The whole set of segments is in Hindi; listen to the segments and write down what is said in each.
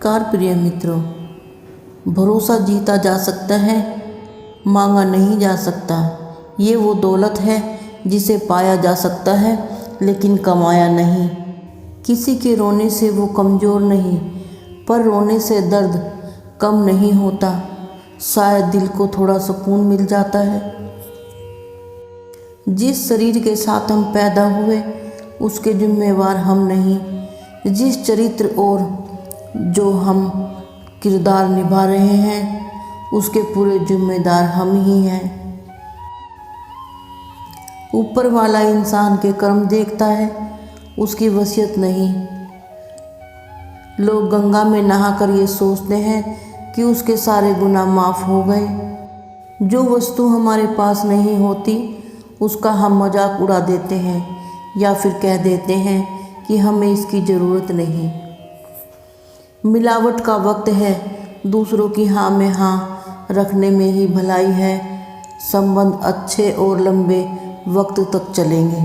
कार प्रिय मित्रों, भरोसा जीता जा सकता है, मांगा नहीं जा सकता। ये वो दौलत है जिसे पाया जा सकता है लेकिन कमाया नहीं। किसी के रोने से वो कमज़ोर नहीं, पर रोने से दर्द कम नहीं होता। शायद दिल को थोड़ा सुकून मिल जाता है। जिस शरीर के साथ हम पैदा हुए उसके जिम्मेवार हम नहीं। जिस चरित्र और जो हम किरदार निभा रहे हैं उसके पूरे जिम्मेदार हम ही हैं। ऊपर वाला इंसान के कर्म देखता है, उसकी वसीयत नहीं। लोग गंगा में नहाकर ये सोचते हैं कि उसके सारे गुनाह माफ़ हो गए। जो वस्तु हमारे पास नहीं होती उसका हम मजाक उड़ा देते हैं या फिर कह देते हैं कि हमें इसकी ज़रूरत नहीं। मिलावट का वक्त है, दूसरों की हाँ में हाँ रखने में ही भलाई है। संबंध अच्छे और लंबे वक्त तक चलेंगे।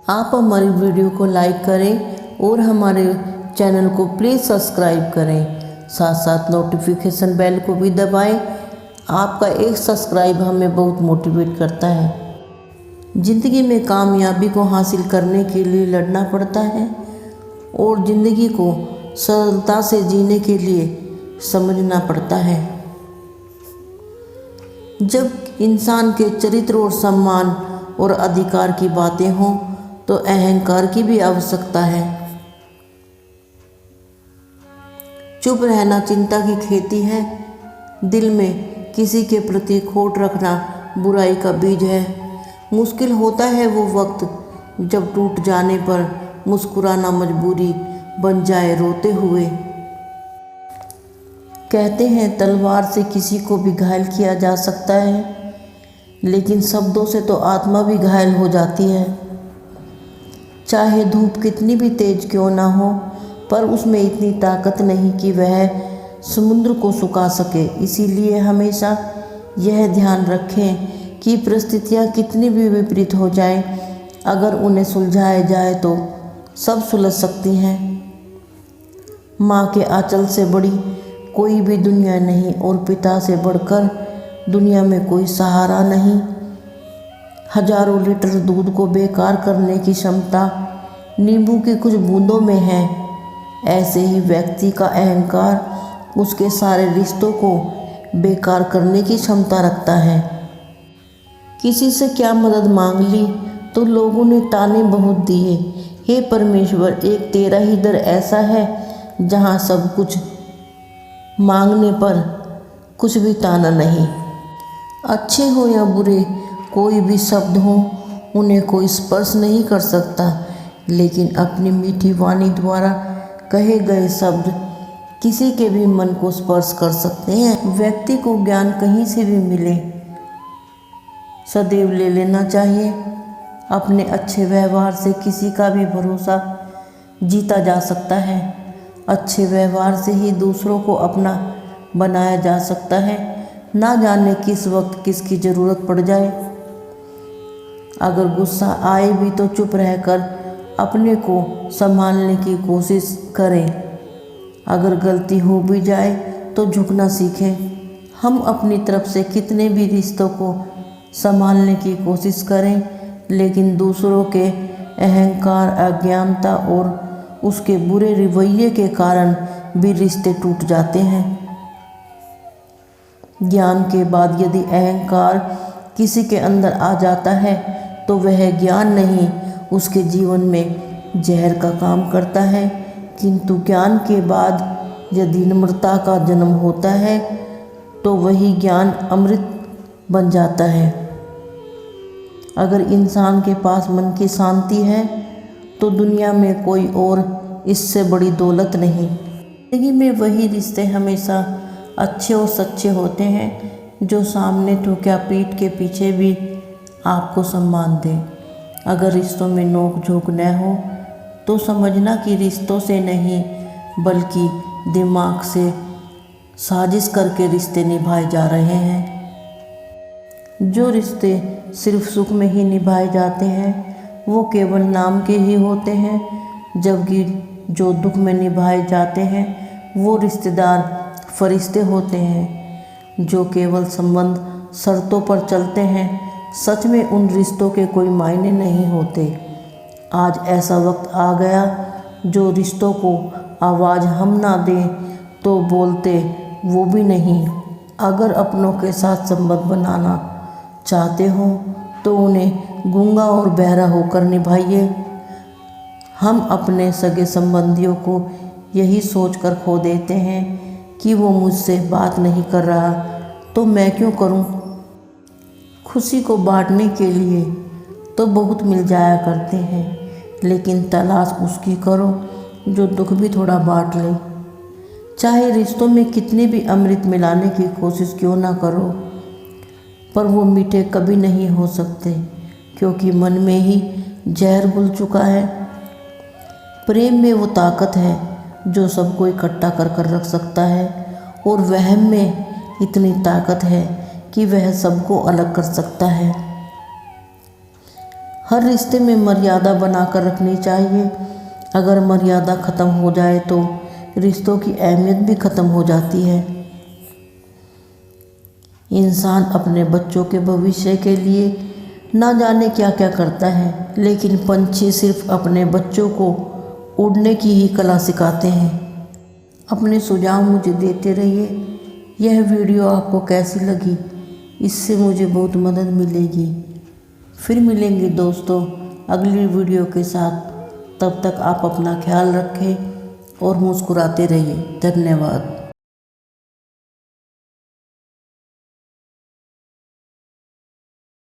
आप हमारी वीडियो को लाइक करें और हमारे चैनल को प्लीज़ सब्सक्राइब करें। साथ साथ नोटिफिकेशन बेल को भी दबाएं। आपका एक सब्सक्राइब हमें बहुत मोटिवेट करता है। ज़िंदगी में कामयाबी को हासिल करने के लिए लड़ना पड़ता है और ज़िंदगी को सरलता से जीने के लिए समझना पड़ता है। जब इंसान के चरित्र और सम्मान और अधिकार की बातें हों तो अहंकार की भी आवश्यकता है। चुप रहना चिंता की खेती है। दिल में किसी के प्रति खोट रखना बुराई का बीज है। मुश्किल होता है वो वक्त जब टूट जाने पर मुस्कुराना मजबूरी बन जाए रोते हुए। कहते हैं तलवार से किसी को भी घायल किया जा सकता है, लेकिन शब्दों से तो आत्मा भी घायल हो जाती है। चाहे धूप कितनी भी तेज क्यों ना हो, पर उसमें इतनी ताकत नहीं कि वह समुद्र को सुखा सके। इसीलिए हमेशा यह ध्यान रखें कि परिस्थितियाँ कितनी भी विपरीत हो जाएं, अगर उन्हें सुलझाया जाए तो सब सुलझ सकती हैं। माँ के आंचल से बड़ी कोई भी दुनिया नहीं और पिता से बढ़कर दुनिया में कोई सहारा नहीं। हजारों लीटर दूध को बेकार करने की क्षमता नींबू की कुछ बूंदों में है। ऐसे ही व्यक्ति का अहंकार उसके सारे रिश्तों को बेकार करने की क्षमता रखता है। किसी से क्या मदद मांग ली तो लोगों ने ताने बहुत दिए। हे परमेश्वर, एक तेरा ही दर ऐसा है जहाँ सब कुछ मांगने पर कुछ भी ताना नहीं। अच्छे हो या बुरे, कोई भी शब्द हो, उन्हें कोई स्पर्श नहीं कर सकता, लेकिन अपनी मीठी वाणी द्वारा कहे गए शब्द किसी के भी मन को स्पर्श कर सकते हैं। व्यक्ति को ज्ञान कहीं से भी मिले, सदैव ले लेना चाहिए। अपने अच्छे व्यवहार से किसी का भी भरोसा जीता जा सकता है। अच्छे व्यवहार से ही दूसरों को अपना बनाया जा सकता है। ना जाने किस वक्त किसकी ज़रूरत पड़ जाए। अगर गुस्सा आए भी तो चुप रहकर अपने को संभालने की कोशिश करें। अगर गलती हो भी जाए तो झुकना सीखें। हम अपनी तरफ से कितने भी रिश्तों को संभालने की कोशिश करें, लेकिन दूसरों के अहंकार, अज्ञानता और उसके बुरे रवैये के कारण भी रिश्ते टूट जाते हैं। ज्ञान के बाद यदि अहंकार किसी के अंदर आ जाता है तो वह ज्ञान नहीं, उसके जीवन में जहर का काम करता है। किंतु ज्ञान के बाद यदि नम्रता का जन्म होता है तो वही ज्ञान अमृत बन जाता है। अगर इंसान के पास मन की शांति है तो दुनिया में कोई और इससे बड़ी दौलत नहीं। जिंदगी में वही रिश्ते हमेशा अच्छे और सच्चे होते हैं जो सामने तो क्या पीठ के पीछे भी आपको सम्मान दें। अगर रिश्तों में नोक झोंक न हो तो समझना कि रिश्तों से नहीं बल्कि दिमाग से साजिश करके रिश्ते निभाए जा रहे हैं। जो रिश्ते सिर्फ सुख में ही निभाए जाते हैं वो केवल नाम के ही होते हैं, जबकि जो दुख में निभाए जाते हैं वो रिश्तेदार फरिश्ते होते हैं जो केवल संबंध शर्तों पर चलते हैं। सच में उन रिश्तों के कोई मायने नहीं होते। आज ऐसा वक्त आ गया जो रिश्तों को आवाज़ हम ना दें तो बोलते वो भी नहीं। अगर अपनों के साथ संबंध बनाना चाहते हो तो उन्हें गूंगा और बहरा होकर निभाइए। हम अपने सगे संबंधियों को यही सोचकर खो देते हैं कि वो मुझसे बात नहीं कर रहा तो मैं क्यों करूं। खुशी को बांटने के लिए तो बहुत मिल जाया करते हैं, लेकिन तलाश उसकी करो जो दुख भी थोड़ा बांट ले। चाहे रिश्तों में कितने भी अमृत मिलाने की कोशिश क्यों ना करो, पर वो मीठे कभी नहीं हो सकते क्योंकि मन में ही जहर घुल चुका है। प्रेम में वो ताकत है जो सबको इकट्ठा कर कर रख सकता है, और वहम में इतनी ताकत है कि वह सबको अलग कर सकता है। हर रिश्ते में मर्यादा बनाकर रखनी चाहिए। अगर मर्यादा ख़त्म हो जाए तो रिश्तों की अहमियत भी ख़त्म हो जाती है। इंसान अपने बच्चों के भविष्य के लिए ना जाने क्या क्या करता है, लेकिन पंछी सिर्फ अपने बच्चों को उड़ने की ही कला सिखाते हैं। अपने सुझाव मुझे देते रहिए। यह वीडियो आपको कैसी लगी, इससे मुझे बहुत मदद मिलेगी। फिर मिलेंगे दोस्तों अगली वीडियो के साथ। तब तक आप अपना ख्याल रखें और मुस्कुराते रहिए। धन्यवाद।